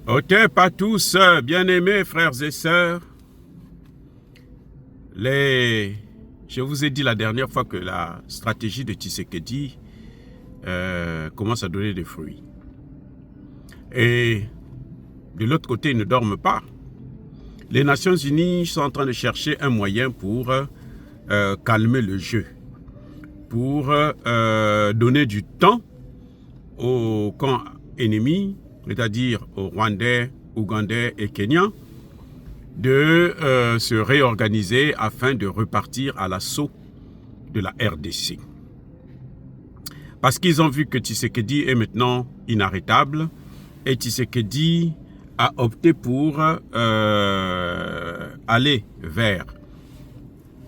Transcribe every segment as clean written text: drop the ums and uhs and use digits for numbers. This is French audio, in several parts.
Otep à tous, bien-aimés frères et sœurs. Je vous ai dit la dernière fois que la stratégie de Tshisekedi commence à donner des fruits. Et de l'autre côté, ils ne dorment pas. Les Nations Unies sont en train de chercher un moyen pour calmer le jeu, pour donner du temps au camp ennemi, c'est-à-dire aux Rwandais, Ougandais et Kenyans, de se réorganiser afin de repartir à l'assaut de la RDC. Parce qu'ils ont vu que Tshisekedi est maintenant inarrêtable et Tshisekedi a opté pour aller vers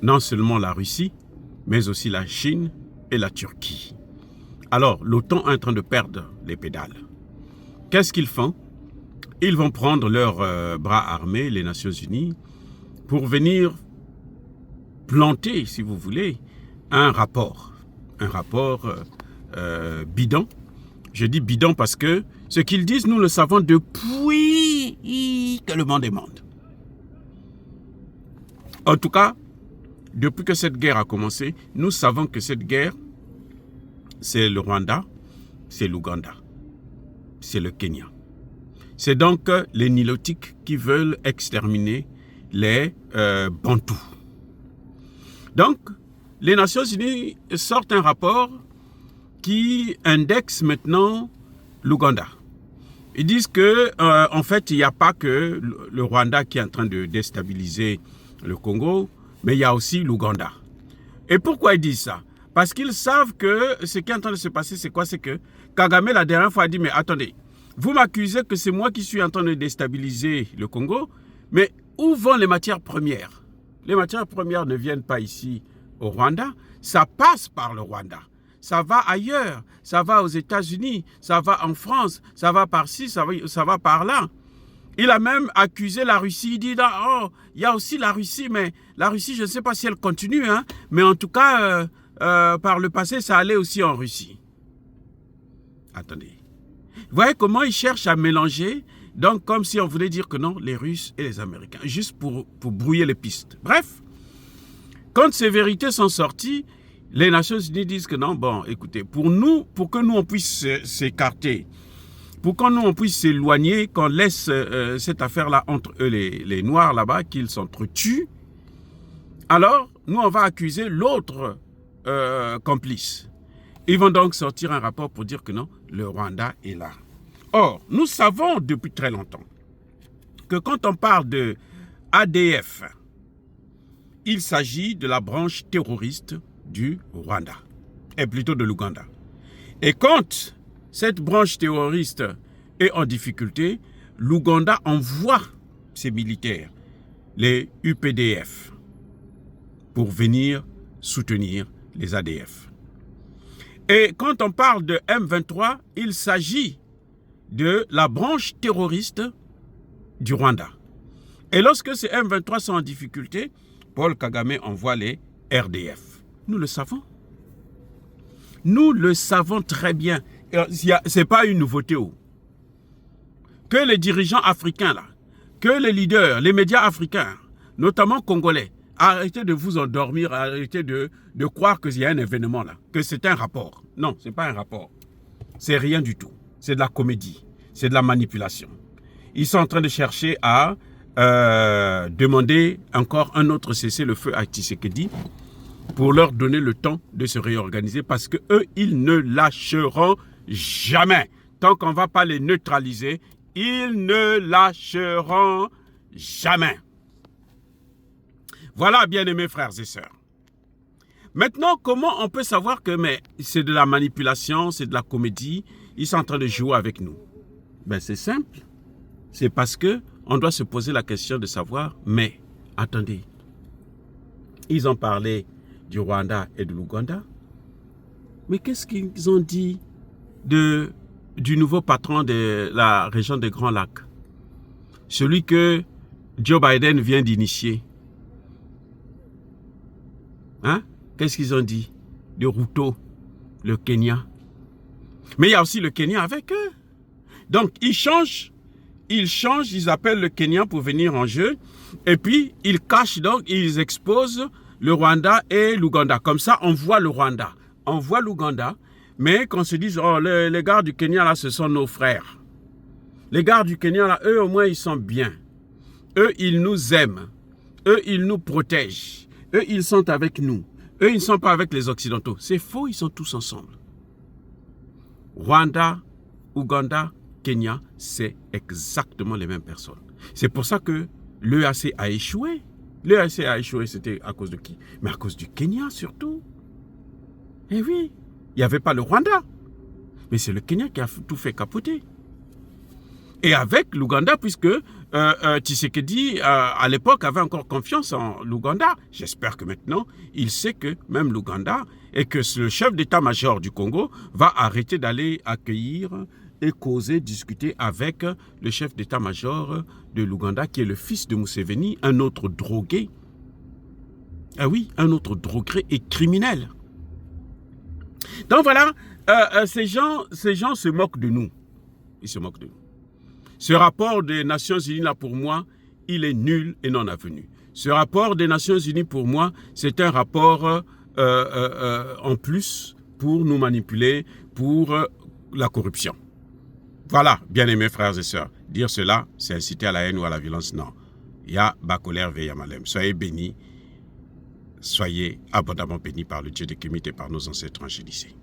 non seulement la Russie, mais aussi la Chine et la Turquie. Alors, l'OTAN est en train de perdre les pédales. Qu'est-ce qu'ils font? Ils vont prendre leurs bras armés, les Nations Unies, pour venir planter, si vous voulez, un rapport. Un rapport bidon. Je dis bidon parce que ce qu'ils disent, nous le savons depuis que le monde est monde. En tout cas, depuis que cette guerre a commencé, nous savons que cette guerre, c'est le Rwanda, c'est l'Ouganda, c'est le Kenya. C'est donc les Nilotiques qui veulent exterminer les Bantous. Donc, les Nations Unies sortent un rapport qui indexe maintenant l'Ouganda. Ils disent que, en fait, il n'y a pas que le Rwanda qui est en train de déstabiliser le Congo, mais il y a aussi l'Ouganda. Et pourquoi ils disent ça? Parce qu'ils savent que ce qui est en train de se passer, c'est quoi? C'est que Kagame, la dernière fois, a dit, mais attendez, vous m'accusez que c'est moi qui suis en train de déstabiliser le Congo, mais où vont les matières premières? Les matières premières ne viennent pas ici au Rwanda, ça passe par le Rwanda. Ça va ailleurs, ça va aux États-Unis, ça va en France, ça va par-ci, ça va par-là. Il a même accusé la Russie, il dit, oh, il y a aussi la Russie, mais la Russie, je ne sais pas si elle continue, hein, mais en tout cas, par le passé, ça allait aussi en Russie. Attendez. Vous voyez comment ils cherchent à mélanger, donc comme si on voulait dire que non, les Russes et les Américains, juste pour brouiller les pistes. Bref, quand ces vérités sont sorties, les Nations Unies disent que non, bon, écoutez, pour que nous on puisse s'écarter, pour que nous on puisse s'éloigner, qu'on laisse cette affaire-là entre eux, les Noirs là-bas, qu'ils s'entretuent, alors nous on va accuser l'autre complice. Ils vont donc sortir un rapport pour dire que non, le Rwanda est là. Or, nous savons depuis très longtemps que quand on parle de ADF, il s'agit de la branche terroriste du Rwanda, et plutôt de l'Ouganda. Et quand cette branche terroriste est en difficulté, l'Ouganda envoie ses militaires, les UPDF, pour venir soutenir les ADF. Et quand on parle de M23, il s'agit de la branche terroriste du Rwanda. Et lorsque ces M23 sont en difficulté, Paul Kagame envoie les RDF. Nous le savons. Nous le savons très bien. Ce n'est pas une nouveauté. Que les dirigeants africains, là, que les leaders, les médias africains, notamment congolais, arrêtez de vous endormir, arrêtez de croire qu'il y a un événement là, que c'est un rapport. Non, ce n'est pas un rapport. C'est rien du tout. C'est de la comédie. C'est de la manipulation. Ils sont en train de chercher à demander encore un autre cessez-le-feu à Tshisekedi pour leur donner le temps de se réorganiser parce que eux, ils ne lâcheront jamais. Tant qu'on ne va pas les neutraliser, ils ne lâcheront jamais. Voilà, bien-aimés frères et sœurs. Maintenant, comment on peut savoir que c'est de la manipulation, c'est de la comédie, ils sont en train de jouer avec nous? Ben, c'est simple. C'est parce que on doit se poser la question de savoir, mais attendez, ils ont parlé du Rwanda et de l'Ouganda, mais qu'est-ce qu'ils ont dit du nouveau patron de la région des Grands Lacs? Celui que Joe Biden vient d'initier. Hein? Qu'est-ce qu'ils ont dit de Ruto, le Kenya? Mais il y a aussi le Kenya avec eux. Donc, ils changent ils changent, ils appellent le Kenya pour venir en jeu, et puis ils cachent donc, ils exposent le Rwanda et l'Ouganda. Comme ça, on voit le Rwanda, on voit l'Ouganda, mais qu'on se dise, oh, les gars du Kenya, là, ce sont nos frères. Les gars du Kenya, là, eux, au moins, ils sont bien. Eux, ils nous aiment. Eux, ils nous protègent. Eux, ils sont avec nous. Eux, ils ne sont pas avec les Occidentaux. C'est faux, ils sont tous ensemble. Rwanda, Ouganda, Kenya, c'est exactement les mêmes personnes. C'est pour ça que l'EAC a échoué. L'EAC a échoué, c'était à cause de qui? Mais à cause du Kenya surtout. Eh oui, il n'y avait pas le Rwanda. Mais c'est le Kenya qui a tout fait capoter. Et avec l'Ouganda, puisque Tshisekedi, à l'époque, avait encore confiance en l'Ouganda. J'espère que maintenant, il sait que même l'Ouganda et que le chef d'état-major du Congo va arrêter d'aller accueillir et causer, discuter avec le chef d'état-major de l'Ouganda, qui est le fils de Museveni, un autre drogué. Ah oui, un autre drogué et criminel. Donc voilà, ces gens se moquent de nous. Ils se moquent de nous. Ce rapport des Nations Unies, là, pour moi, il est nul et non avenu. Ce rapport des Nations Unies, pour moi, c'est un rapport en plus pour nous manipuler, pour la corruption. Voilà, bien-aimés frères et sœurs, dire cela, c'est inciter à la haine ou à la violence, non. Ya Bakolère Veya Malem. Soyez bénis, soyez abondamment bénis par le Dieu de Kémit et par nos ancêtres angélisés.